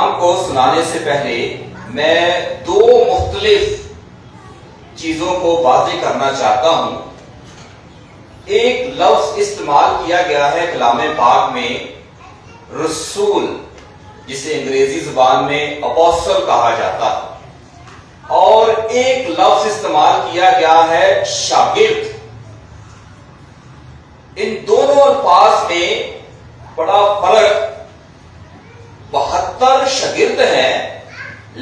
کلام کو سنانے سے پہلے میں دو مختلف چیزوں کو واضح کرنا چاہتا ہوں۔ ایک لفظ استعمال کیا گیا ہے کلام پاک میں رسول، جسے انگریزی زبان میں اپوسٹل کہا جاتا ہے، اور ایک لفظ استعمال کیا گیا ہے شاگرد۔ ان دونوں الفاظ میں بڑا فرق، 72 شاگرد ہیں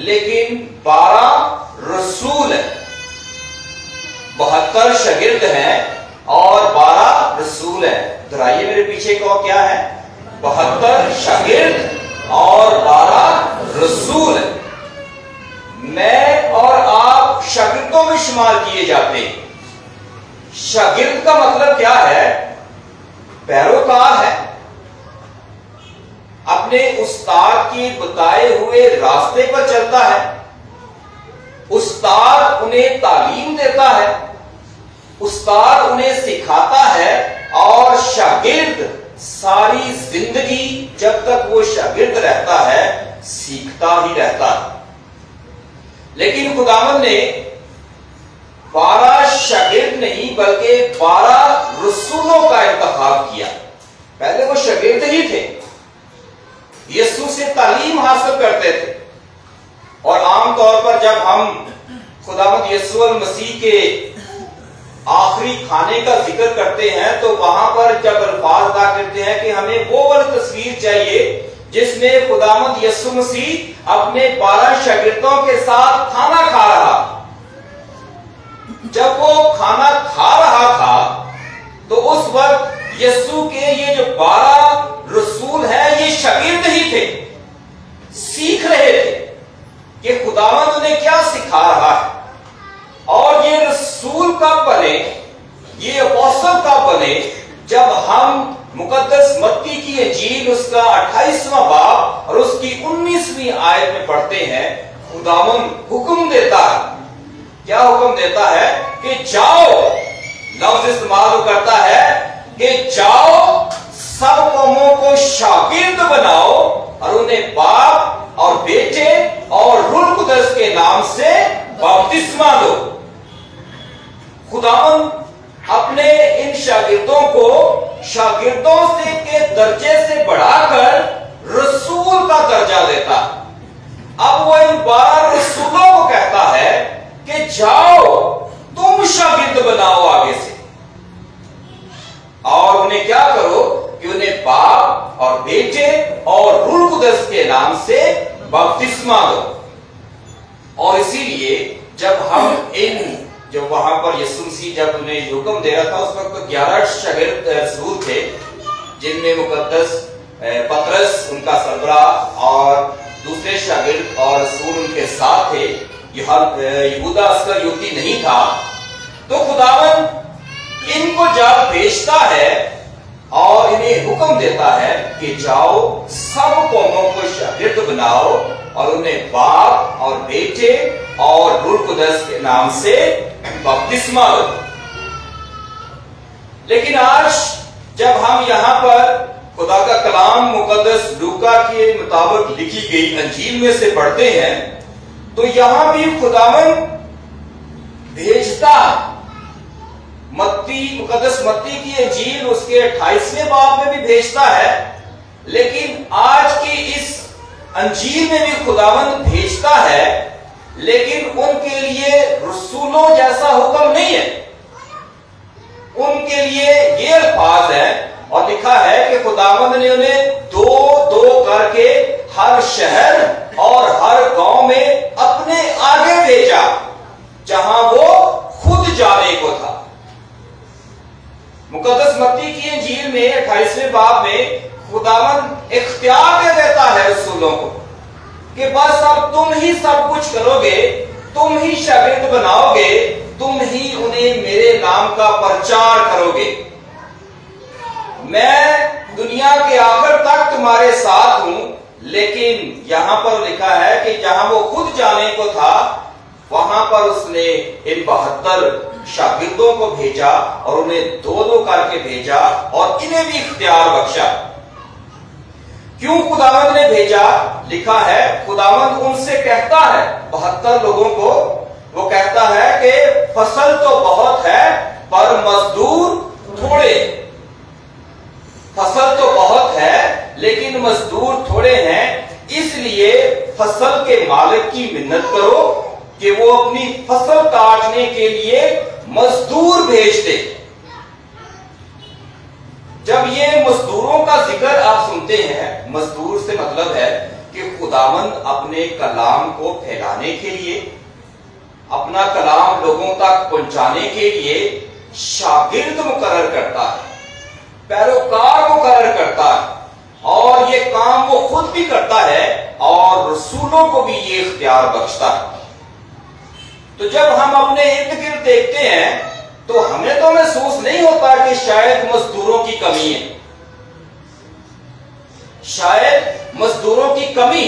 لیکن 12 رسول ہیں۔ 72 شاگرد ہیں اور 12 رسول ہیں۔ دہرائیے میرے پیچھے کو کیا ہے؟ 72 شاگرد اور 12 رسول ہیں۔ میں اور آپ شاگردوں میں شمار کیے جاتے ہیں۔ شاگرد کا مطلب کیا ہے؟ پیروکار ہے، اپنے استاد کی بتائے ہوئے راستے پر چلتا ہے، استاد انہیں تعلیم دیتا ہے، استاد انہیں سکھاتا ہے، اور شاگرد ساری زندگی جب تک وہ شاگرد رہتا ہے سیکھتا ہی رہتا ہے۔ لیکن خداوند نے 12 شاگرد نہیں بلکہ 12 رسولوں کا انتخاب کیا۔ پہلے وہ شاگرد ہی تھے، یسوع سے تعلیم حاصل کرتے تھے، اور عام طور پر جب ہم خداوند یسوع المسیح کے آخری کھانے کا ذکر کرتے ہیں تو وہاں پر جب الفاظ ادا کرتے ہیں کہ ہمیں وہ والی تصویر چاہیے جس میں خداوند یسوع مسیح اپنے 12 شاگردوں کے ساتھ کھانا کھا رہا۔ جب وہ کھانا کھا رہا تھا تو اس وقت یسوع کے یہ جو 12 رسول ہیں یہ شاگرد ہی تھے، سیکھ رہے تھے کہ خداوند انہیں کیا سکھا رہا ہے۔ اور یہ رسول کب بنے، یہ اپوسٹل کب بنے؟ جب ہم مقدس متی کی انجیل اس کا 28واں باب اور اس کی 19ویں آیت میں پڑھتے ہیں، خداوند حکم دیتا ہے۔ کیا حکم دیتا ہے؟ کہ جاؤ، لفظ استعمال کرتا ہے کہ جاؤ سب قوموں کو شاگرد بناؤ اور انہیں باپ اور بیٹے اور روح القدس کے نام سے بپتسمہ دو۔ خداوند اپنے ان شاگردوں کو شاگردوں سے کے درجے سے بڑھا کر رسول کا درجہ دیتا۔ اب وہ ان 12 رسولوں کو کہتا ہے کہ جاؤ تم شاگرد بناؤ آگے سے، اور انہیں کیا کرو کہ انہیں باپ اور بیٹے اور روح القدس کے نام سے بپتسمہ دو۔ اور اسی لیے جب ہم جو وہاں پر یسوع مسیح جب انہیں یہ حکم دے رہا تھا اس وقت 11 شاگرد رسول تھے، جن میں مقدس پطرس ان کا سربراہ اور دوسرے شاگرد اور رسول ان کے ساتھ تھے، یہودا اسکریوتی نہیں تھا۔ تو خداوند ان کو جب بھیجتا ہے اور انہیں حکم دیتا ہے کہ جاؤ سب قوموں کو شاگرد بناؤ اور انہیں باپ اور بیٹے اور روح القدس کے نام سے بپتسمہ دو۔ لیکن آج جب ہم یہاں پر خدا کا کلام مقدس لوکا کے مطابق لکھی گئی انجیل میں سے پڑھتے ہیں تو یہاں بھی خداوند بھیجتا، مقدس متی کی انجیل اس کے 28ویں باب میں بھی بھیجتا ہے، لیکن آج کی اس انجیل میں بھی خداوند بھیجتا ہے، لیکن ان کے لیے رسولوں جیسا حکم نہیں ہے۔ ان کے لیے یہ الفاظ ہے اور لکھا ہے کہ خداوند نے انہیں 2 کر کے ہر شہر اور ہر گاؤں میں اپنے آگے بھیجا جہاں وہ خود جانے کو تھا۔ مقدس متی کی انجیل میں 28ویں باب میں خداوند اختیار دے دیتا ہے رسولوں کو کہ بس اب تم ہی سب کچھ کرو گے، تم ہی شاگرد بناؤ گے، تم ہی انہیں میرے نام کا پرچار کرو گے۔ میں دنیا کے آخر تک تمہارے ساتھ ہوں، لیکن یہاں پر لکھا ہے کہ جہاں وہ خود جانے کو تھا وہاں پر اس نے ان 72 شاگردوں کو بھیجا اور انہیں 2 کر کے بھیجا اور انہیں بھی اختیار بخشا۔ کیوں خداوند نے بھیجا؟ لکھا ہے خداوند ان سے کہتا ہے 72 لوگوں کو، وہ کہتا ہے کہ فصل تو بہت ہے پر مزدور تھوڑے، فصل تو بہت ہے لیکن مزدور تھوڑے ہیں، اس لیے فصل کے مالک کی منت کرو کہ وہ اپنی فصل کاٹنے کے لیے مزدور بھیج دے۔ جب یہ مزدوروں کا ذکر آپ سنتے ہیں، مزدور سے مطلب ہے کہ خداوند اپنے کلام کو پھیلانے کے لیے، اپنا کلام لوگوں تک پہنچانے کے لیے شاگرد مقرر کرتا ہے، پیروکار مقرر کرتا ہے، اور یہ کام وہ خود بھی کرتا ہے اور رسولوں کو بھی یہ اختیار بخشتا ہے۔ تو جب ہم اپنے ارد گرد دیکھتے ہیں تو ہمیں تو محسوس نہیں ہوتا کہ شاید مزدوروں کی کمی ہے، شاید مزدوروں کی کمی۔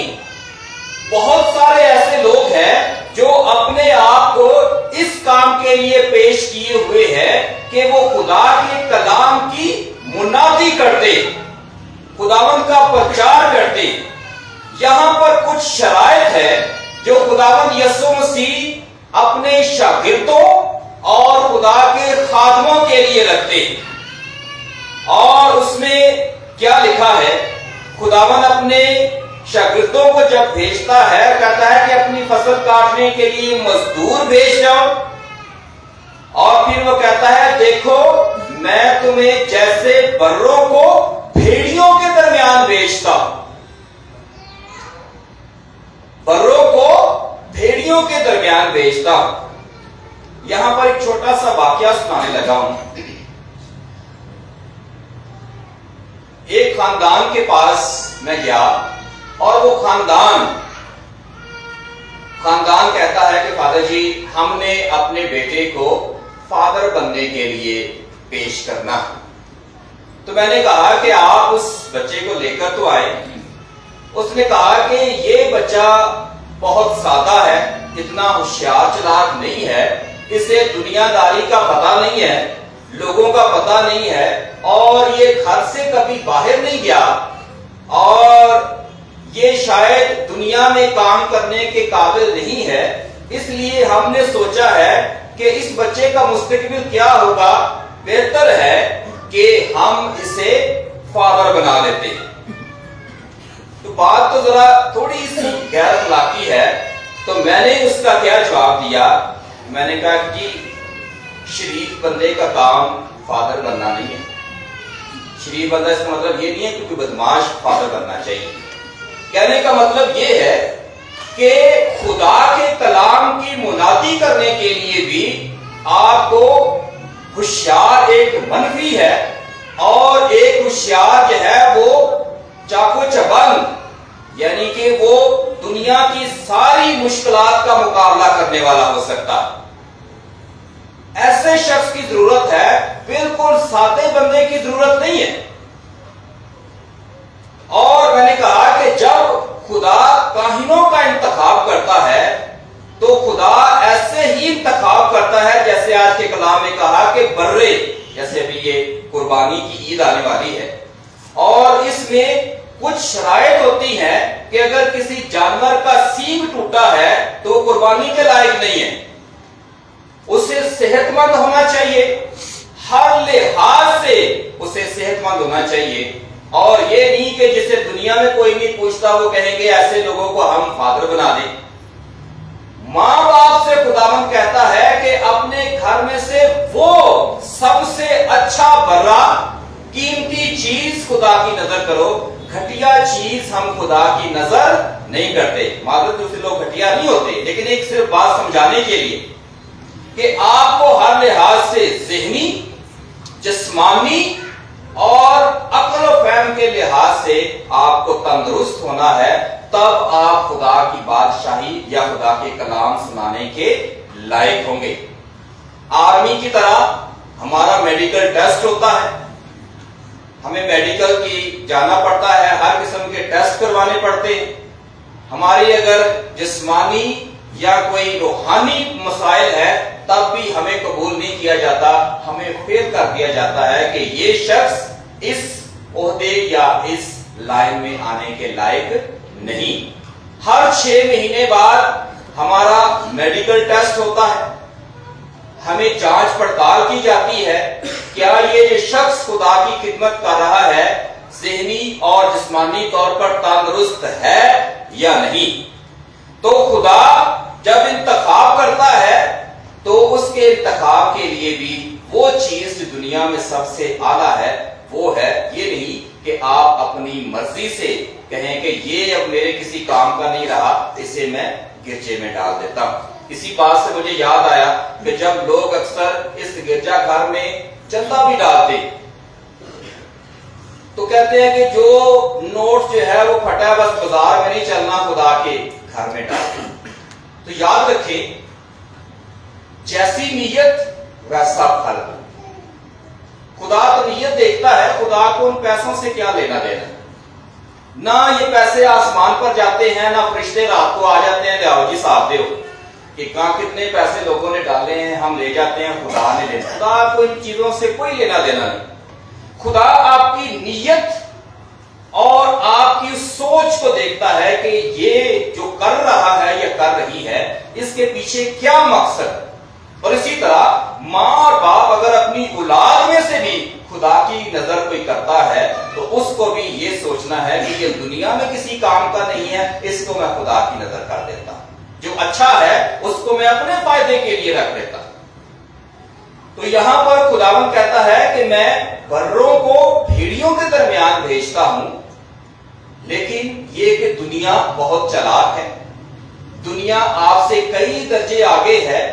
بہت سارے ایسے لوگ ہیں جو اپنے آپ کو اس کام کے لیے پیش کیے ہوئے ہیں کہ وہ خدا کے کلام کی منادی کرتے، خداوند کا پرچار کرتے۔ یہاں پر کچھ شرائط ہے جو خداوند یسوع مسیح اپنے شاگردوں اور خدا کے خادموں کے لیے رکھتے، اور اس میں کیا لکھا ہے؟ خداوند اپنے شاگردوں کو جب بھیجتا ہے کہتا ہے کہ اپنی فصل کاٹنے کے لیے مزدور بھیج جاؤ، اور پھر وہ کہتا ہے دیکھو میں تمہیں جیسے بروں کو بھیڑیوں کے درمیان بھیجتا ہوں، بروں کو بھیڑیوں کے درمیان بھیجتا ہوں۔ یہاں پر ایک چھوٹا سا واقعہ سنانے لگا ہوں۔ ایک خاندان کے پاس میں گیا اور وہ خاندان کہتا ہے کہ فادر جی ہم نے اپنے بیٹے کو فادر بننے کے لیے پیش کرنا ہے۔ تو میں نے کہا کہ آپ اس بچے کو لے کر تو آئے۔ اس نے کہا کہ یہ بچہ بہت سادہ ہے، اتنا ہوشیار چلاک نہیں ہے، اسے دنیا داری کا پتہ نہیں ہے، لوگوں کا پتہ نہیں ہے، اور یہ گھر سے کبھی باہر نہیں گیا، اور یہ شاید دنیا میں کام کرنے کے قابل نہیں ہے۔ اس لیے ہم نے سوچا ہے کہ اس بچے کا مستقبل کیا ہوگا، بہتر ہے کہ ہم اسے فادر بنا لیتے ہیں۔ تو بات تو ذرا تھوڑی سی غیر اخلاقی ہے، تو میں نے اس کا کیا جواب دیا؟ میں نے کہا کہ شریف بندے کا کام فادر بننا نہیں ہے۔ شریف بندہ اس کا مطلب یہ نہیں ہے کہ کوئی بدماش فادر بننا چاہیے۔ کہنے کا مطلب یہ ہے کہ خدا کے کلام کی منادی کرنے کے لیے بھی آپ کو ہوشیار ایک منفی ہے، اور ایک ہوشیار جو ہے وہ چاقو چبند، یعنی کہ وہ دنیا کی ساری مشکلات کا مقابلہ کرنے والا ہو سکتا ہے۔ ایسے شخص کی ضرورت ہے، بالکل سادے بندے کی ضرورت نہیں ہے۔ اور میں نے کہا کہ جب خدا کاہنوں کا انتخاب کرتا ہے تو خدا ایسے ہی انتخاب کرتا ہے جیسے آج کے کلام میں کہا کہ برے، جیسے ابھی یہ قربانی کی عید آنے والی ہے، اور اس میں کچھ شرائط ہوتی ہیں کہ اگر کسی جانور کا سینگ ٹوٹا ہے تو وہ قربانی کے لائق نہیں ہے، اسے صحت مند ہونا چاہیے، ہر لحاظ سے اسے صحت مند ہونا چاہیے، اور یہ نہیں کہ جسے دنیا میں کوئی نہیں پوچھتا وہ کہیں گے ایسے لوگوں کو ہم فادر بنا دیں۔ ماں باپ سے خداوند کہتا ہے کہ اپنے گھر میں سے وہ سب سے اچھا برا قیمتی چیز خدا کی نظر کرو، گھٹیا چیز ہم خدا کی نظر نہیں کرتے۔ معذرت دوسرے لوگ گھٹیا نہیں ہوتے، لیکن ایک صرف بات سمجھانے کے لیے کہ آپ کو ہر لحاظ سے ذہنی، جسمانی اور عقل و فہم کے لحاظ سے آپ کو تندرست ہونا ہے، تب آپ خدا کی بادشاہی یا خدا کے کلام سنانے کے لائق ہوں گے۔ آرمی کی طرح ہمارا میڈیکل ٹیسٹ ہوتا ہے، ہمیں میڈیکل کی جانا پڑتا ہے، ہر قسم کے ٹیسٹ کروانے پڑتے ہیں۔ ہماری اگر جسمانی یا کوئی روحانی مسائل ہے تب بھی ہمیں قبول نہیں کیا جاتا، ہمیں فیل کر دیا جاتا ہے کہ یہ شخص اس عہدے یا اس لائن میں آنے کے لائق نہیں۔ ہر 6 مہینے بعد ہمارا میڈیکل ٹیسٹ ہوتا ہے، ہمیں جانچ پڑتال کی جاتی ہے کیا یہ جو شخص خدا کی خدمت کر رہا ہے ذہنی اور جسمانی طور پر تندرست ہے یا نہیں۔ تو خدا جب انتخاب کرتا ہے تو اس کے انتخاب کے لیے بھی وہ چیز جو دنیا میں سب سے اعلیٰ ہے وہ ہے، یہ نہیں کہ آپ اپنی مرضی سے کہیں کہ یہ اب میرے کسی کام کا نہیں رہا، اسے میں گرجے میں ڈال دیتا ہوں۔ اسی بات سے مجھے یاد آیا کہ جب لوگ اکثر اس گرجا گھر میں چندہ بھی ڈالتے تو کہتے ہیں کہ جو نوٹ جو ہے وہ پھٹا ہے، بس بازار میں نہیں چلنا، خدا کے گھر میں ڈالتے۔ تو یاد رکھیں، جیسی نیت ویسا پھل۔ خدا تو نیت دیکھتا ہے، خدا کو ان پیسوں سے کیا لینا دینا۔ نہ یہ پیسے آسمان پر جاتے ہیں، نہ فرشتے رات کو آ جاتے ہیں لیاؤ جی صاحب دیو کہ کہاں کتنے پیسے لوگوں نے ڈالے ہیں ہم لے جاتے ہیں، خدا نے لینا۔ خدا کو ان چیزوں سے کوئی لینا دینا نہیں۔ خدا آپ کی نیت اور آپ کی سوچ کو دیکھتا ہے کہ یہ جو کر رہا ہے یا کر رہی ہے اس کے پیچھے کیا مقصد۔ اور اسی طرح ماں اور باپ اگر اپنی اولاد میں سے بھی خدا کی نظر کوئی کرتا ہے تو اس کو بھی یہ سوچنا ہے کہ یہ دنیا میں کسی کام کا نہیں ہے، اس کو میں خدا کی نظر کر دیتا ہوں، جو اچھا ہے اس کو میں اپنے فائدے کے لیے رکھ دیتا ہوں۔ تو یہاں پر خداوند کہتا ہے کہ میں بروں کو بھیڑیوں کے درمیان بھیجتا ہوں، لیکن یہ کہ دنیا بہت چلاک ہے، دنیا آپ سے کئی درجے آگے ہے،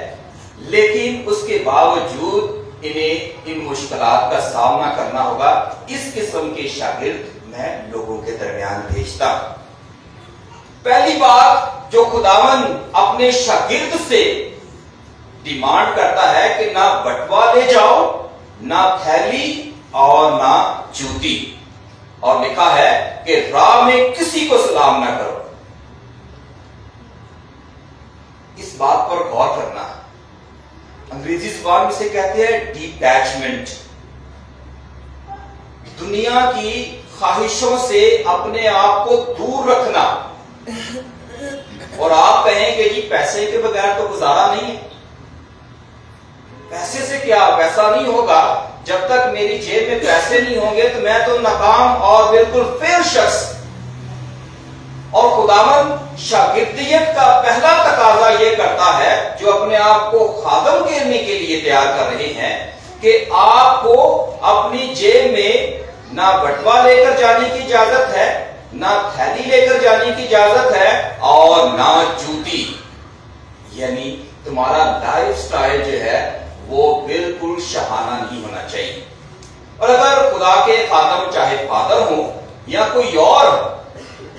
لیکن اس کے باوجود انہیں ان مشکلات کا سامنا کرنا ہوگا۔ اس قسم کے شاگرد میں لوگوں کے درمیان بھیجتا ہوں۔ پہلی بات جو خداوند اپنے شاگرد سے ڈیمانڈ کرتا ہے کہ نہ بٹوا لے جاؤ، نہ تھیلی اور نہ جوتی، اور لکھا ہے کہ راہ میں کسی کو سلام نہ کرو۔ اس بات پر غور کرنا، انگریزی زبان میں سے کہتے ہیں ڈیٹیچمنٹ، دنیا کی خواہشوں سے اپنے آپ کو دور رکھنا۔ اور آپ کہیں کہ جی پیسے کے بغیر تو گزارا نہیں ہے، پیسے سے کیا، پیسہ نہیں ہوگا، جب تک میری جیب میں پیسے نہیں ہوں گے تو میں تو ناکام اور بالکل فیل شخص۔ اور خداوند شاگردیت کا پہلا تقاضا یہ کرتا ہے جو اپنے آپ کو خادم کرنے کے لیے تیار کر رہے ہیں کہ آپ کو اپنی جیب میں نہ بٹوا لے کر جانے کی اجازت ہے، نہ تھیلی لے کر جانے کی اجازت ہے، اور نہ جوتی۔ یعنی تمہارا لائف سٹائل جو ہے وہ بالکل شاہانہ نہیں ہونا چاہیے۔ اور اگر خدا کے خادم چاہے فادر ہوں یا کوئی اور،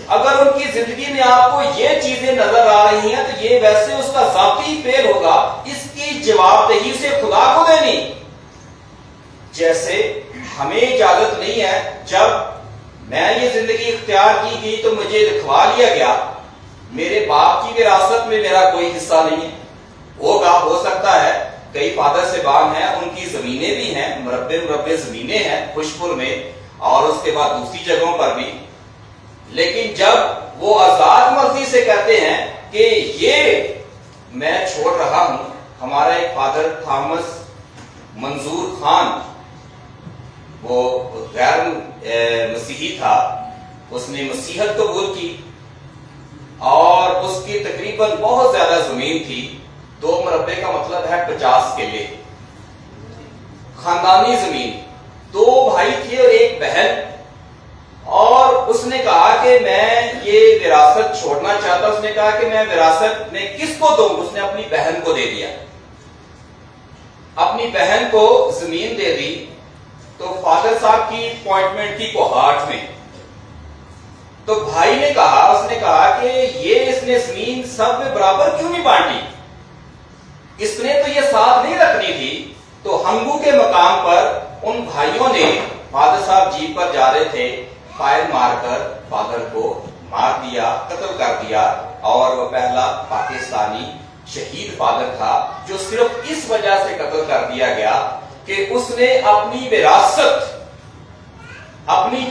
اگر ان کی زندگی میں آپ کو یہ چیزیں نظر آ رہی ہیں تو یہ ویسے اس کا ذاتی فعل ہوگا، اس کی جواب دہی سے خدا کو دینی۔ جیسے ہمیں اجازت نہیں ہے، جب میں یہ زندگی اختیار کی گئی تو مجھے لکھوا لیا گیا، میرے باپ کی وراثت میں میرا کوئی حصہ نہیں ہے۔ ہوگا، ہو سکتا ہے کئی فادر صاحبان ہیں ان کی زمینیں بھی ہیں، مربع زمینیں ہیں خوشپور میں اور اس کے بعد دوسری جگہوں پر بھی، لیکن جب وہ آزاد مرضی سے کہتے ہیں کہ یہ میں چھوڑ رہا ہوں۔ ہمارا ایک فادر تھامس منظور خان، وہ غیر مسیحی تھا، اس نے مسیحیت قبول کی اور اس کی تقریباً بہت زیادہ زمین تھی، 2 مربع کا مطلب ہے 50 کلے خاندانی زمین، 2 بھائی تھے اور 1 بہن، اور اس نے کہا کہ میں یہ وراثت چھوڑنا چاہتا۔ اس نے کہا کہ میں وراثت میں کس کو دوں؟ اس نے اپنی بہن کو دے دیا، اپنی بہن کو زمین دے دی۔ تو فادر صاحب کی اپوائنٹمنٹ تھی کوہاٹ میں، تو بھائی نے کہا، اس نے کہا کہ یہ اس نے زمین سب میں برابر کیوں نہیں بانٹی؟ اس نے تو یہ ساتھ نہیں رکھنی تھی۔ تو ہنگو کے مقام پر ان بھائیوں نے، فادر صاحب جیپ پر جا رہے تھے، فائر مار کر فادر کو مار دیا، قتل کر دیا، اور وہ پہلا پاکستانی شہید فادر تھا جو صرف اس وجہ سے قتل کر دیا گیا کہ اس نے اپنی وراثت، اپنی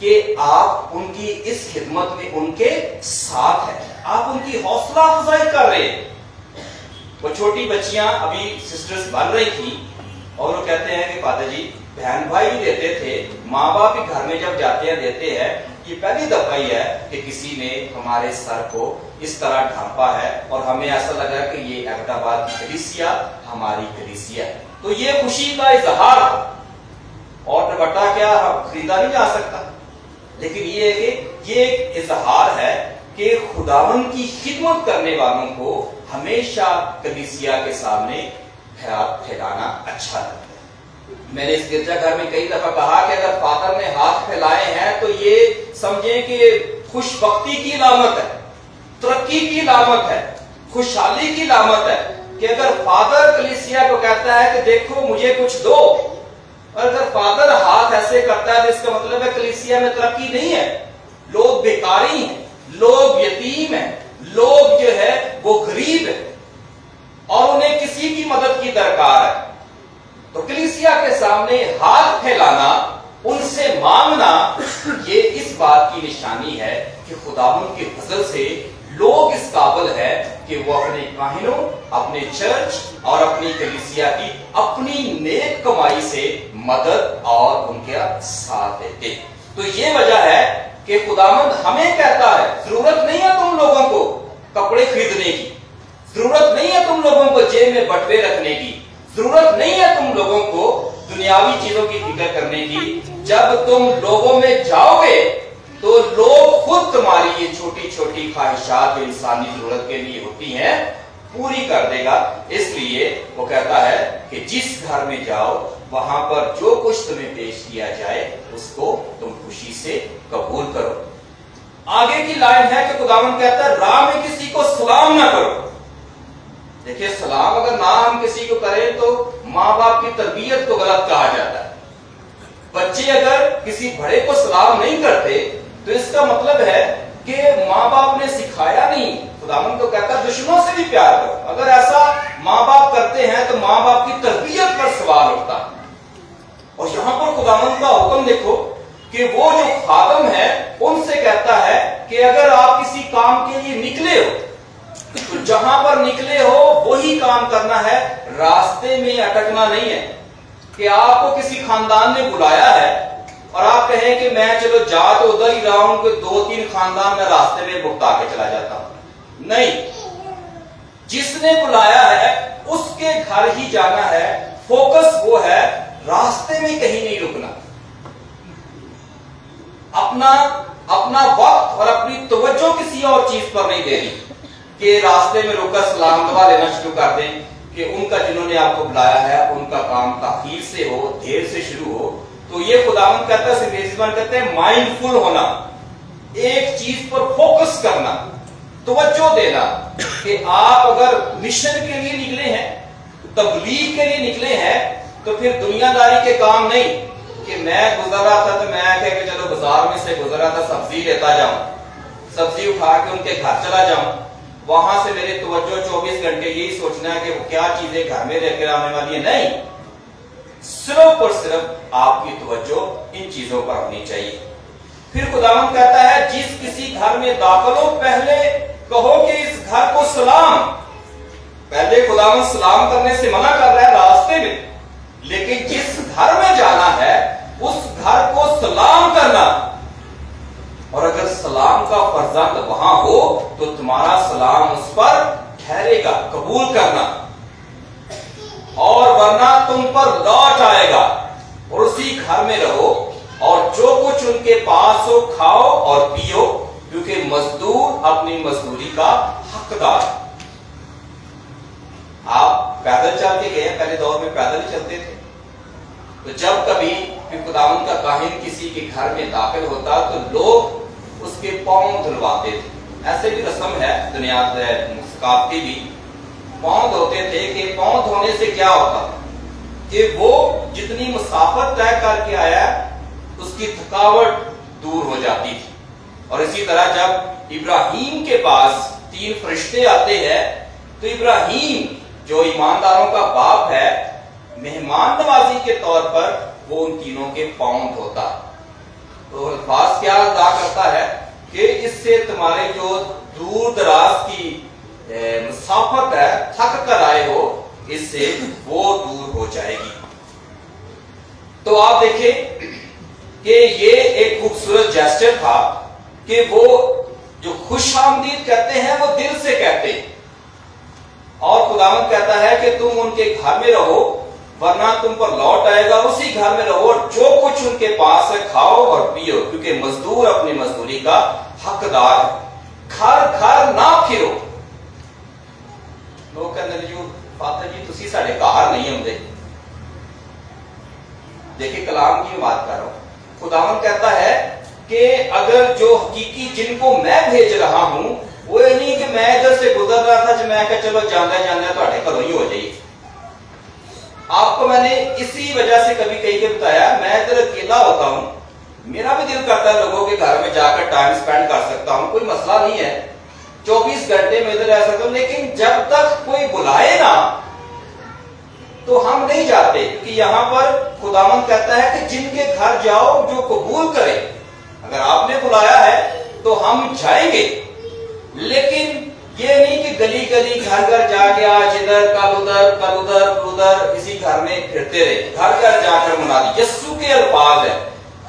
کہ آپ ان کی اس خدمت میں ان کے ساتھ ہیں، آپ ان کی حوصلہ افزائی کر رہے ہیں۔ وہ چھوٹی بچیاں ابھی سسٹرز بن رہی تھی اور وہ کہتے ہیں کہ فادر جی بہن بھائی بھی دیتے تھے، ماں باپ بھی گھر میں جب جاتے ہیں دیتے ہیں، یہ پہلی دفعہ ہی ہے کہ کسی نے ہمارے سر کو اس طرح ڈھانپا ہے اور ہمیں ایسا لگا کہ یہ احمدآباد کی کلیسیا ہماری کلیسیا ہے۔ تو یہ خوشی کا اظہار، اور دوپٹہ کیا خریدا نہیں جا سکتا، لیکن یہ ہے کہ یہ ایک اظہار ہے کہ خداوند کی خدمت کرنے والوں کو ہمیشہ کلیسیا کے سامنے ہاتھ پھیلانا اچھا لگتا ہے۔ میں نے اس گرجا گھر میں کئی دفعہ کہا کہ اگر فادر نے ہاتھ پھیلائے ہیں تو یہ سمجھیں کہ خوش بختی کی علامت ہے، ترقی کی علامت ہے، خوشحالی کی علامت ہے کہ اگر فادر کلیسیا کو کہتا ہے کہ دیکھو مجھے کچھ دو، اور اگر فادر ہاتھ ایسے کرتا ہے تو اس کا مطلب ہے کلیسیا میں ترقی نہیں ہے، لوگ بیکاری ہیں، لوگ یتیم ہیں، لوگ جو ہے وہ غریب ہیں اور انہیں کسی کی مدد کی درکار ہے۔ تو کلیسیا کے سامنے ہاتھ پھیلانا، ان سے مانگنا، یہ اس بات کی نشانی ہے کہ خداوند کے فضل سے لوگ اس قابل ہے کہ وہ اپنے کاہنوں، اپنے چرچ اور اپنی کلیسیا کی اپنی نیک کمائی سے مدد اور ان کے ساتھ دیتے۔ تو یہ وجہ ہے کہ خداوند ہمیں کہتا ہے ضرورت نہیں ہے تم لوگوں کو کپڑے خریدنے کی، ضرورت نہیں ہے تم لوگوں کو جیب میں بٹوے رکھنے کی، ضرورت نہیں ہے تم لوگوں کو دنیاوی چیزوں کی فکر کرنے کی۔ جب تم لوگوں میں جاؤ گے تو لوگ خود تمہاری یہ چھوٹی چھوٹی خواہشات جو انسانی ضرورت کے لیے ہوتی ہیں پوری کر دے گا۔ اس لیے وہ کہتا ہے کہ جس گھر میں جاؤ وہاں پر جو کچھ تمہیں پیش کیا جائے اس کو تم خوشی سے قبول کرو۔ آگے کی لائن ہے کہ خداوند کہتا ہے راہ میں کسی کو سلام نہ کرو۔ دیکھیے سلام اگر نہ ہم کسی کو کریں تو ماں باپ کی تربیت کو غلط کہا جاتا ہے۔ بچے اگر کسی بڑے کو سلام نہیں کرتے تو اس کا مطلب ہے کہ ماں باپ نے سکھایا نہیں۔ خداوند کو کہتا ہے دشمنوں سے بھی پیار کرو۔ اگر ایسا ماں باپ کرتے ہیں تو ماں باپ کی تربیت پر سوال اٹھتا ہے۔ اور یہاں پر خداوند کا حکم دیکھو کہ وہ جو خادم ہے ان سے کہتا ہے کہ اگر آپ کسی کام کے لیے نکلے ہو تو جہاں پر نکلے ہو وہی کام کرنا ہے، راستے میں اٹکنا نہیں ہے۔ کہ آپ کو کسی خاندان نے بلایا ہے اور آپ کہیں کہ میں چلو جا تو ادھر ہی رہا ہوں کہ 2-3 خاندان میں راستے میں بھگتا کے چلا جاتا ہوں، نہیں، جس نے بلایا ہے اس کے گھر ہی جانا ہے۔ فوکس وہ ہے، راستے میں کہیں نہیں رکنا، اپنا وقت اور اپنی توجہ کسی اور چیز پر نہیں دینی کہ راستے میں رک کر سلام دعا لینا شروع کر دیں کہ ان کا جنہوں نے آپ کو بلایا ہے ان کا کام تاخیر سے ہو، دیر سے شروع ہو۔ تو یہ خداوند کہتا ہے، انگریزی میں کہتے ہیں مائنڈ فل ہونا، ایک چیز پر فوکس کرنا، توجہ دینا کہ آپ اگر مشن کے لیے نکلے ہیں، تبلیغ کے لیے نکلے ہیں تو پھر دنیا داری کے کام نہیں کہ میں گزر رہا تھا تو میں کہ چلو بازار میں سے گزر رہا تھا سبزی لیتا جاؤں، سبزی اٹھا کے ان کے گھر چلا جاؤں، وہاں سے میرے توجہ 24 گھنٹے یہی سوچنا ہے کہ وہ کیا چیزیں گھر میں لے کر آنے والی ہے۔ نہیں، صرف اور صرف آپ کی توجہ ان چیزوں پر ہونی چاہیے۔ پھر خداوند کہتا ہے جس کسی گھر میں داخل ہو پہلے کہو کہ اس گھر کو سلام۔ پہلے خداوند سلام کرنے سے منع کر رہا ہے راستے میں، لیکن جس گھر میں جانا ہے اس گھر کو سلام کرنا، اور اگر سلام کا فرزند وہاں ہو تو تمہارا سلام اس پر ٹھہرے گا، قبول کرنا، اور ورنہ تم پر لوٹ آئے گا، اور اسی گھر میں رہو اور جو کچھ ان کے پاس ہو کھاؤ اور پیو، کیونکہ مزدور اپنی مزدوری کا حقدار۔ آپ پیدل چل کے گئے، پہلے دور میں پیدل ہی چلتے تھے، تو جب کبھی خداوند کا کاہن کسی کے گھر میں داخل ہوتا تو لوگ اس کے پاؤں دھلواتے تھے۔ ایسے بھی رسم ہے دنیا ثقافتی بھی، پاؤں دھوتے تھے کہ پاؤں دھونے سے کیا ہوتا کہ وہ جتنی مسافت طے کر کے آیا اس کی تھکاوٹ دور ہو جاتی تھی۔ اور اسی طرح جب ابراہیم کے پاس 3 فرشتے آتے ہیں تو ابراہیم جو ایمانداروں کا باپ ہے، مہمان نوازی کے طور پر وہ ان تینوں کے پاؤں دھوتا، تو الفاظ کیا ادا کرتا ہے کہ اس سے تمہارے جو دور دراز کی مسافت ہے، تھک کر آئے ہو، اس سے وہ دور ہو جائے گی۔ تو آپ دیکھیں کہ یہ ایک خوبصورت جیسچر تھا کہ وہ جو خوش آمدید کہتے ہیں وہ دل سے کہتے ہیں، اور خداوند کہتا ہے کہ تم ان کے گھر میں رہو ورنہ تم پر لوٹ آئے گا، اسی گھر میں رہو اور جو کچھ ان کے پاس ہے کھاؤ اور پیو، کیونکہ مزدور اپنی مزدوری کا حقدار ہے۔ گھر گھر نہ پھرو۔ لوگ کہتے ہیں فاتح جی تسی ساڈے گھر نہیں ہوندے۔ دیکھیں کلام کی بات کر رہا ہوں، خداوند کہتا ہے کہ اگر جو حقیقی جن کو میں بھیج رہا ہوں وہ یہ نہیں کہ میں ادھر سے گزر رہا تھا جو میں کہ چلو جاندے جاندے تواڈے گھروں ہی ہو جائے۔ آپ کو میں نے اسی وجہ سے کبھی کہیں کے بتایا میں ادھر اکیلا ہوتا ہوں، میرا بھی دل کرتا ہے لوگوں کے گھر میں جا کر ٹائم سپینڈ کر سکتا ہوں، کوئی مسئلہ نہیں ہے، 24 گھنٹے میں ادھر رہ سکتا ہوں، لیکن جب تک کوئی بلائے نا تو ہم نہیں جاتے، کیونکہ یہاں پر خداوند کہتا ہے کہ جن کے گھر جاؤ جو قبول کرے۔ اگر آپ نے بلایا ہے تو ہم جائیں گے، لیکن یہ نہیں کہ گلی گلی گھر گھر جا کے آج ادھر کل ادھر کل ادھر ادھر اسی گھر میں پھرتے رہے، گھر گھر جا کر منادی۔ یسوع کے الفاظ ہے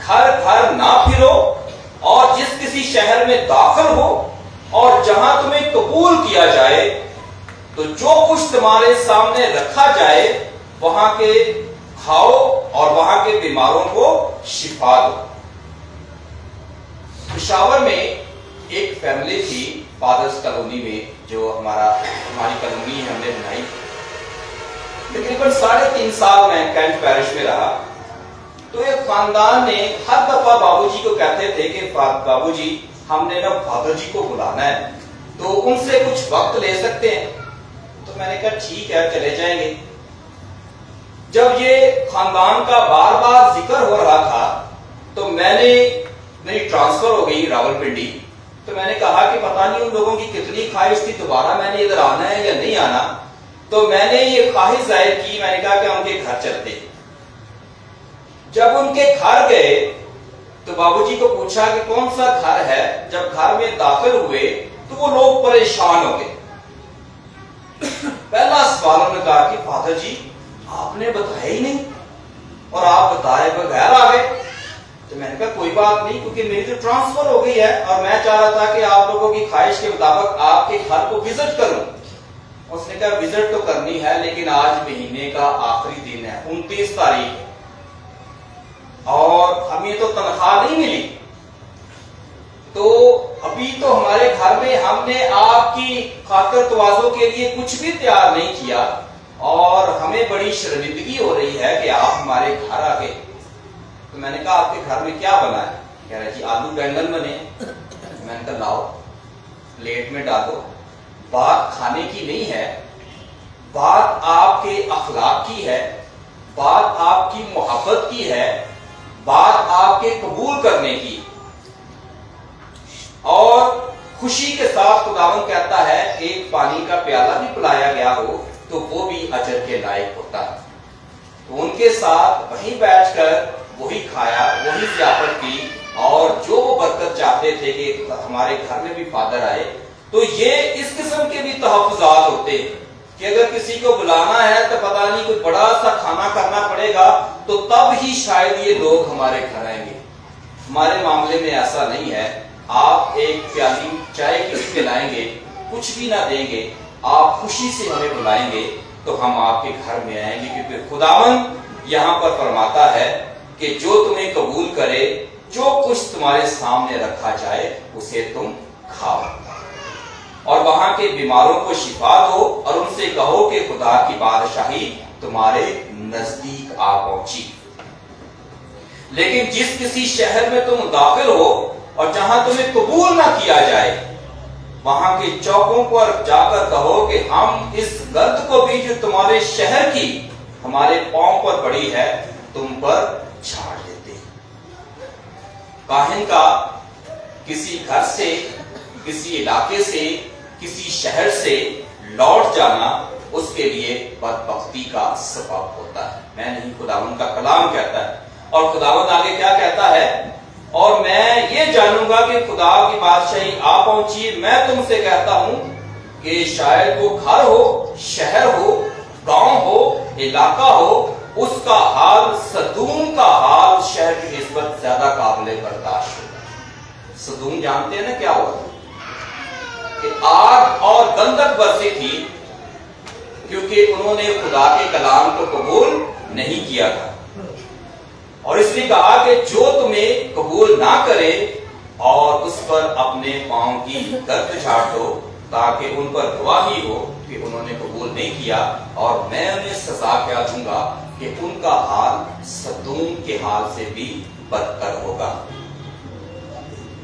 گھر گھر نہ پھرو، اور جس کسی شہر میں داخل ہو اور جہاں تمہیں قبول کیا جائے تو جو کچھ تمہارے سامنے رکھا جائے وہاں کے کھاؤ اور وہاں کے بیماروں کو شفا دو۔ پشاور میں ایک فیملی تھی فادرز کالونی میں، جو ہماری کالونی ہم نے بنائی، تقریباً 3.5 سال میں کینٹ پیرش میں رہا۔ تو ایک خاندان نے ہر دفعہ بابو جی کو کہتے تھے کہ بابو جی ہم نے نا فادر جی کو بلانا ہے، تو ان سے کچھ وقت لے سکتے ہیں؟ تو میں نے کہا ٹھیک ہے چلے جائیں گے۔ جب یہ خاندان کا بار بار ذکر ہو رہا تھا تو میری ٹرانسفر ہو گئی راولپنڈی، تو میں نے کہا کہ پتہ نہیں ان لوگوں کی کتنی خواہش تھی دوبارہ میں نے ادھر آنا ہے یا نہیں آنا، تو میں نے یہ خواہش ظاہر کی، میں نے کہا کہ ان کے گھر چلتے۔ جب ان کے گھر گئے تو بابو جی کو پوچھا کہ کون سا گھر ہے، جب گھر میں داخل ہوئے تو وہ لوگ پریشان ہو گئے۔ پہلا سوال انہوں نے کہا کہ فادر جی آپ نے بتایا ہی نہیں اور آپ بتائے بغیر آ گئے۔ تو میں نے کہا کوئی بات نہیں، کیونکہ میری تو ٹرانسفر ہو گئی ہے اور میں چاہ رہا تھا کہ آپ لوگوں کی خواہش کے مطابق آپ کے گھر کو وزٹ کروں۔ اس نے کہا وزٹ تو کرنی ہے لیکن آج مہینے کا آخری دن ہے، 29 تاریخ، اور ہمیں تو تنخواہ نہیں ملی، تو ابھی تو ہمارے گھر میں ہم نے آپ کی خاطر تواضع کے لیے کچھ بھی تیار نہیں کیا اور ہمیں بڑی شرمندگی ہو رہی ہے کہ آپ ہمارے گھر آ گئے۔ تو میں نے کہا آپ کے گھر میں کیا بنا ہے؟ کہہ رہا جی آلو بینگن بنے۔ میں نے کہا لاؤ پلیٹ میں ڈالو۔ بات کھانے کی نہیں ہے، بات آپ کے اخلاق کی ہے، بات آپ کی محبت کی ہے، بات آپ کے قبول کرنے کی۔ اور خوشی کے ساتھ خداوند کہتا ہے ایک پانی کا پیالہ بھی پلایا گیا ہو تو وہ بھی اجر کے لائق ہوتا ہے۔ تو ان کے ساتھ وہیں بیٹھ کر وہی کھایا، وہی ضیافت کی، اور جو وہ برکت چاہتے تھے کہ ہمارے گھر میں بھی فادر آئے۔ تو یہ اس قسم کے بھی تحفظات ہوتے ہیں کہ اگر کسی کو بلانا ہے تو پتہ نہیں کوئی بڑا سا کھانا کرنا پڑے گا تو تب ہی شاید یہ لوگ ہمارے گھر آئیں گے۔ ہمارے معاملے میں ایسا نہیں ہے، آپ ایک پیالی چائے کی پلائیں گے، کچھ بھی نہ دیں گے، آپ خوشی سے ہمیں بلائیں گے تو ہم آپ کے گھر میں آئیں گے، کیونکہ خداوند یہاں پر فرماتا ہے کہ جو تمہیں قبول کرے، جو کچھ تمہارے سامنے رکھا جائے اسے تم کھاؤ اور وہاں کے بیماروں کو شفا دو، اور ان سے کہو کہ خدا کی بادشاہی تمہارے نزدیک آ پہنچی۔ لیکن جس کسی شہر میں تم داخل ہو اور جہاں تمہیں قبول نہ کیا جائے، وہاں کے چوکوں پر جا کر کہو کہ ہم اس گرد کو بھی جو تمہارے شہر کی ہمارے پاؤں پر پڑی ہے تم پر چھاڑ دیتے۔ کاہن کا کسی گھر سے، کسی علاقے سے، کسی شہر سے لوٹ جانا اس کے لیے بدبختی کا سبب ہوتا ہے، میں نہیں، خداوند کا کلام کہتا ہے۔ اور خداوند آگے کیا کہتا ہے اور میں یہ جانوں گا کہ خدا کی بادشاہی آ پہنچی. میں تم سے کہتا ہوں کہ شاید وہ گھر ہو, شہر ہو, گاؤں ہو, علاقہ ہو, اس کا حال سدوم کا حال شہر کی نسبت زیادہ قابل برداشت ہوگا. سدوم جانتے ہیں نا کیا ہوا کہ آگ اور گندک برسی تھی کیونکہ انہوں نے خدا کے کلام کو قبول نہیں کیا تھا, اور اس لیے کہا کہ جو تمہیں قبول نہ کرے اور اس پر اپنے پاؤں کی گرد جھاڑ دو تاکہ ان پر گواہی ہو کہ انہوں نے قبول نہیں کیا, اور میں انہیں سزا کیا دوں گا کہ ان کا حال سدوم کے حال سے بھی بدتر ہوگا.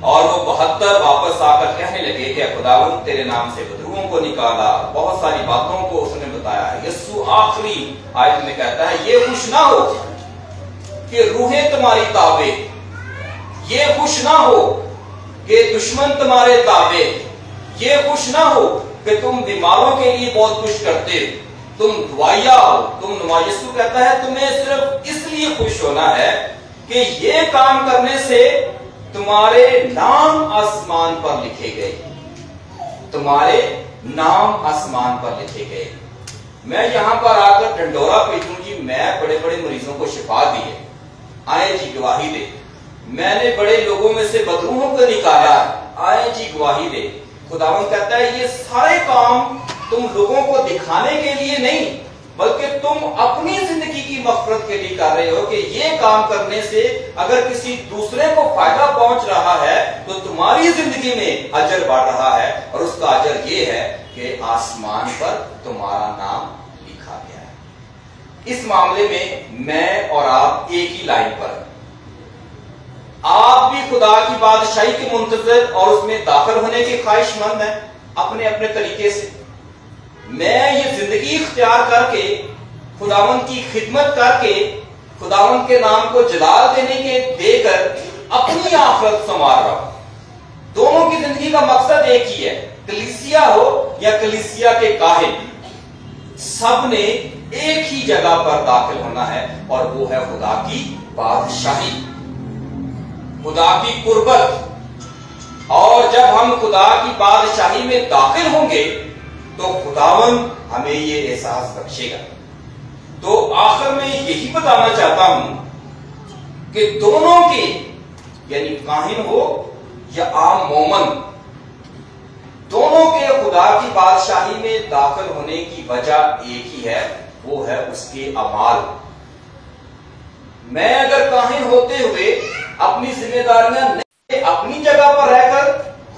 اور وہ 72 واپس آ کر کہنے لگے کہ خداوند تیرے نام سے بدروؤں کو نکالا, بہت ساری باتوں کو اس نے بتایا. یسوع آخری آیت میں کہتا ہے یہ خوش نہ ہو کہ روحیں تمہاری تابع, یہ خوش نہ ہو کہ دشمن تمہارے تابع, یہ خوش نہ ہو کہ تم بیماروں کے لیے بہت کچھ کرتے, تم دعائیا ہو, تم نماز. یسوع کہتا ہے تمہیں صرف اس لیے خوش ہونا ہے کہ یہ کام کرنے سے تمہارے نام آسمان پر لکھے گئے, تمہارے نام آسمان پر لکھے گئے. میں یہاں پر آ کر ڈنڈورا پیٹوں جی, میں بڑے بڑے مریضوں کو شفا دی ہے, آئے جی گواہی دے. میں نے بڑے لوگوں میں سے بدروحوں کو نکالا, آئے جی گواہی دے. خداوند کہتا ہے یہ سارے کام تم لوگوں کو دکھانے کے لیے نہیں بلکہ تم اپنی زندگی کی مغفرت کے لیے کر رہے ہو کہ یہ کام کرنے سے اگر کسی دوسرے کو فائدہ پہنچ رہا ہے تو تمہاری زندگی میں اجر بڑھ رہا ہے, اور اس کا اجر یہ ہے کہ آسمان پر تمہارا نام لکھا گیا ہے. اس معاملے میں اور آپ ایک ہی لائن پر ہیں. آپ بھی خدا کی بادشاہی کے منتظر اور اس میں داخل ہونے کے خواہش مند ہیں اپنے اپنے طریقے سے. میں یہ زندگی اختیار کر کے خداوند کی خدمت کر کے خداوند کے نام کو جلال دے کر اپنی آخرت سنوار رہا ہوں. دونوں کی زندگی کا مقصد ایک ہی ہے, کلیسیا ہو یا کلیسیا کے کاہن, سب نے ایک ہی جگہ پر داخل ہونا ہے, اور وہ ہے خدا کی بادشاہی, خدا کی قربت. اور جب ہم خدا کی بادشاہی میں داخل ہوں گے تو خداوند ہمیں یہ احساس بخشے گا. تو آخر میں یہی بتانا چاہتا ہوں کہ دونوں کے یعنی کاہن ہو یا عام مومن, دونوں کے خدا کی بادشاہی میں داخل ہونے کی وجہ ایک ہی ہے, وہ ہے اس کے اعمال. میں اگر کاہن ہوتے ہوئے اپنی ذمہ داریاں نہیں, اپنی جگہ پر رہ کر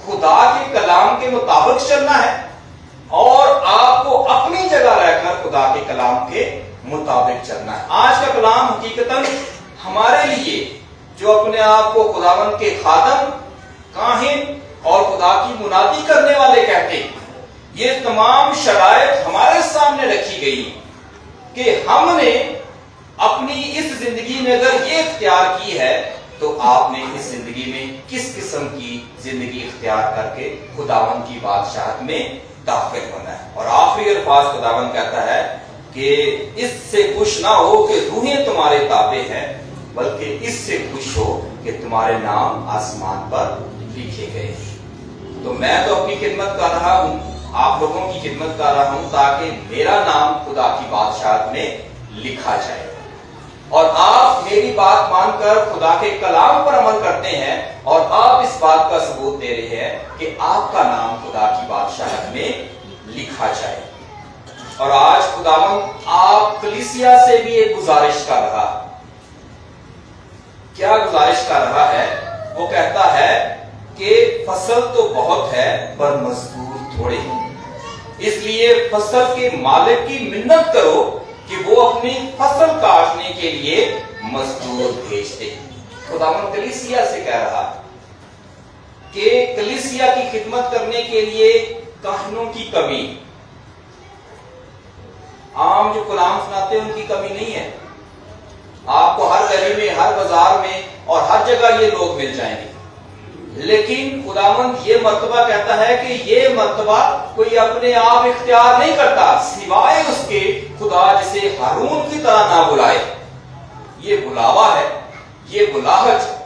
خدا کے کلام کے مطابق چلنا ہے, اور آپ کو اپنی جگہ رہ کر خدا کے کلام کے مطابق چلنا ہے. آج کا کلام حقیقتاً ہمارے لیے جو اپنے آپ کو خداوند کے خادم, کاہن اور خدا کی منادی کرنے والے کہتے ہیں, یہ تمام شرائط ہمارے سامنے رکھی گئی کہ ہم نے اپنی اس زندگی میں اگر یہ اختیار کی ہے تو آپ نے اس زندگی میں کس قسم کی زندگی اختیار کر کے خداوند کی بادشاہت میں داخل ہونا ہے. اور آخری الفاظ خداوند کہتا ہے کہ اس سے خوش نہ ہو کہ روحیں تمہارے تابع ہیں بلکہ اس سے خوش ہو کہ تمہارے نام آسمان پر لکھے گئے. تو میں تو اپنی خدمت کر رہا ہوں, آپ لوگوں کی خدمت کر رہا ہوں تاکہ میرا نام خدا کی بادشاہت میں لکھا جائے, اور آپ میری بات مان کر خدا کے کلام پر عمل کرتے ہیں, اور آپ اس بات کا ثبوت دے رہے ہیں کہ آپ کا نام خدا کی بادشاہت میں لکھا جائے. اور آج خداوند آپ کلیسیا سے بھی ایک گزارش کر رہا. کیا گزارش کر رہا ہے؟ وہ کہتا ہے کہ فصل تو بہت ہے پر مزدور تھوڑے ہیں, اس لیے فصل کے مالک کی منت کرو کہ وہ اپنی فصل کاٹنے کے لیے مزدور بھیج دے. خداوند کلیسیا سے کہہ رہا کہ کلیسیا کی خدمت کرنے کے لیے کاہنوں کی کمی, عام جو کلام سناتے ہیں ان کی کمی نہیں ہے. آپ کو ہر گلی میں, ہر بازار میں اور ہر جگہ یہ لوگ مل جائیں گے, لیکن خداوند یہ مرتبہ کہتا ہے کہ یہ مرتبہ کوئی اپنے آپ اختیار نہیں کرتا سوائے اس کے خدا جسے ہارون کی طرح نہ بلائے. یہ بلاوا ہے, یہ بلاہٹ.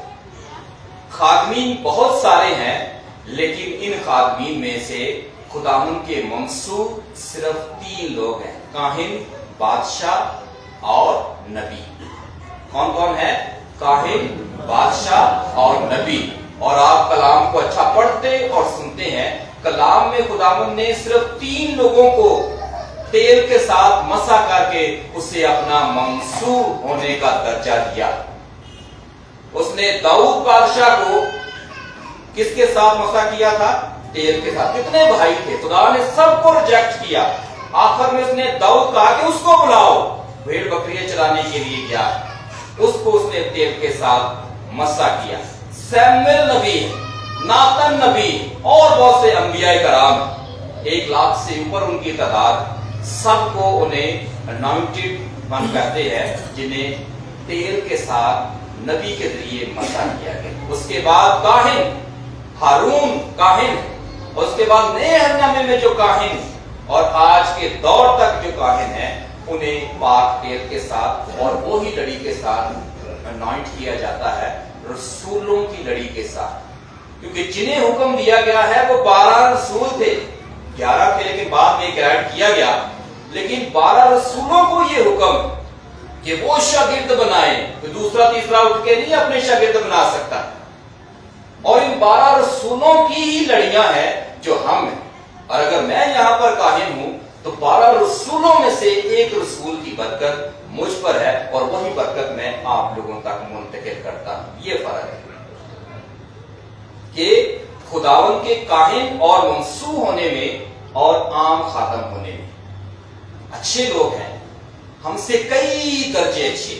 خادمین بہت سارے ہیں، لیکن ان خادمین میں سے خداوند کے منصوب صرف 3 لوگ ہیں، کاہن، بادشاہ اور نبی۔ کون کون ہے؟ کاہن، بادشاہ اور نبی۔ اور آپ کلام کو اچھا پڑھتے اور سنتے ہیں، کلام میں خداوند نے صرف 3 لوگوں کو تیل کے ساتھ مسح کر کے اسے اپنا منصوب ہونے کا درجہ دیا۔ اس نے داؤد بادشاہ کو کس کے ساتھ مسح کیا تھا؟ تیل کے ساتھ۔ کتنے بھائی تھے؟ خدا نے سب کو ریجیکٹ کیا، آخر میں اس نے داؤد کہا کہ اس کو بلاؤ، بھیڑ بکریاں چرانے کے لیے گیا، اس کو اس نے تیل کے ساتھ مسح کیا۔ سیموئیل نبی، ناتن نبی اور بہت سے انبیاء کرام، 1 لاکھ سے اوپر ان کی تعداد، سب کو انہیں اناؤنٹڈ ون کہتے ہیں، جنہیں تیل کے ساتھ نبی کے ذریعے مسح کیا گیا۔ اس کے بعد کاہن، ہارون کاہن، اس کے بعد نئے عہد نامے میں جو کاہن اور آج کے دور تک جو کاہن ہیں، انہیں پاک تیل کے ساتھ اور وہی لڑی کے ساتھ اناؤنٹ کیا جاتا ہے، رسولوں کی لڑی کے ساتھ، کیونکہ جنہیں حکم دیا گیا ہے وہ 12 رسول تھے، 11 تھے لیکن بعد میں ایڈ کیا گیا، لیکن 12 رسولوں کو یہ حکم کہ وہ شاگرد بنائیں، کوئی دوسرا تیسرا اٹھ کے نہیں اپنے شاگرد بنا سکتا۔ اور ان 12 رسولوں کی ہی لڑیاں ہیں جو ہم ہیں، اور اگر میں یہاں پر کاہن ہوں تو 12 رسولوں میں سے ایک رسول کی برکت مجھ پر ہے، اور وہی برکت میں آپ لوگوں تک منتقل کرتا ہوں۔ یہ فرق ہے کہ خداوند کے کاہن اور منصوب ہونے میں اور عام خاتم ہونے میں۔ اچھے لوگ ہیں، ہم سے کئی درجے اچھے،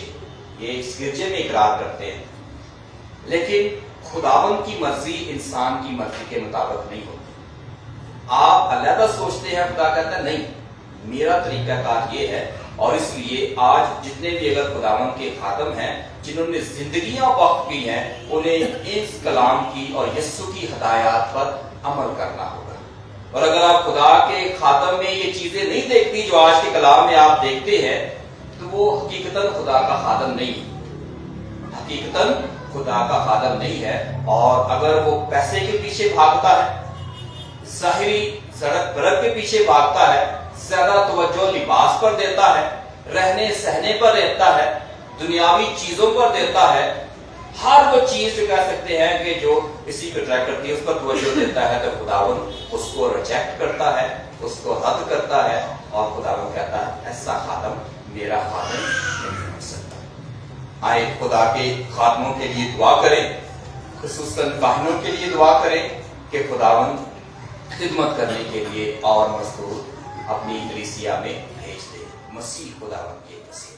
یہ اس گرجے میں اقرار کرتے ہیں، لیکن خداوند کی مرضی انسان کی مرضی کے مطابق نہیں ہوتی۔ آپ علیحدہ سوچتے ہیں، خدا کہتا ہے نہیں، میرا طریقہ کار یہ ہے، اور اس لیے آج جتنے بھی اگر خداوند کے خادم ہیں جنہوں نے زندگیاں وقف کی ہیں، انہیں اس کلام کی اور یسوع کی ہدایات پر عمل کرنا ہوگا۔ اور اگر آپ خدا کے خاتم میں یہ چیزیں نہیں دیکھتی جو آج کے کلام میں آپ دیکھتے ہیں، تو وہ حقیقتاً خدا کا خادم نہیں ہے، حقیقتاً خدا کا خادم نہیں ہے۔ اور اگر وہ پیسے کے پیچھے بھاگتا ہے، ظاہری سڑک برق کے پیچھے بھاگتا ہے، زیادہ توجہ لباس پر دیتا ہے، رہنے سہنے پر رہتا ہے، دنیاوی چیزوں پر دیتا ہے، ہر وہ چیز جو کہہ سکتے ہیں کہ جو اسی کو ٹریک کرتی ہے اس پر توجہ دیتا ہے، تو خداوند اس کو ریجیکٹ کرتا ہے، اس کو رد کرتا ہے، اور خداوند کہتا ہے ایسا خادم میرا خادم نہیں ہو سکتا۔ آئے خدا کے خادموں کے لیے دعا کریں، خصوصاً کاہنوں کے لیے دعا کریں کہ خداوند خدمت کرنے کے لیے اور مزدور اپنی کلیسیا میں بھیج دے۔ مسیح خداوند کے مسیح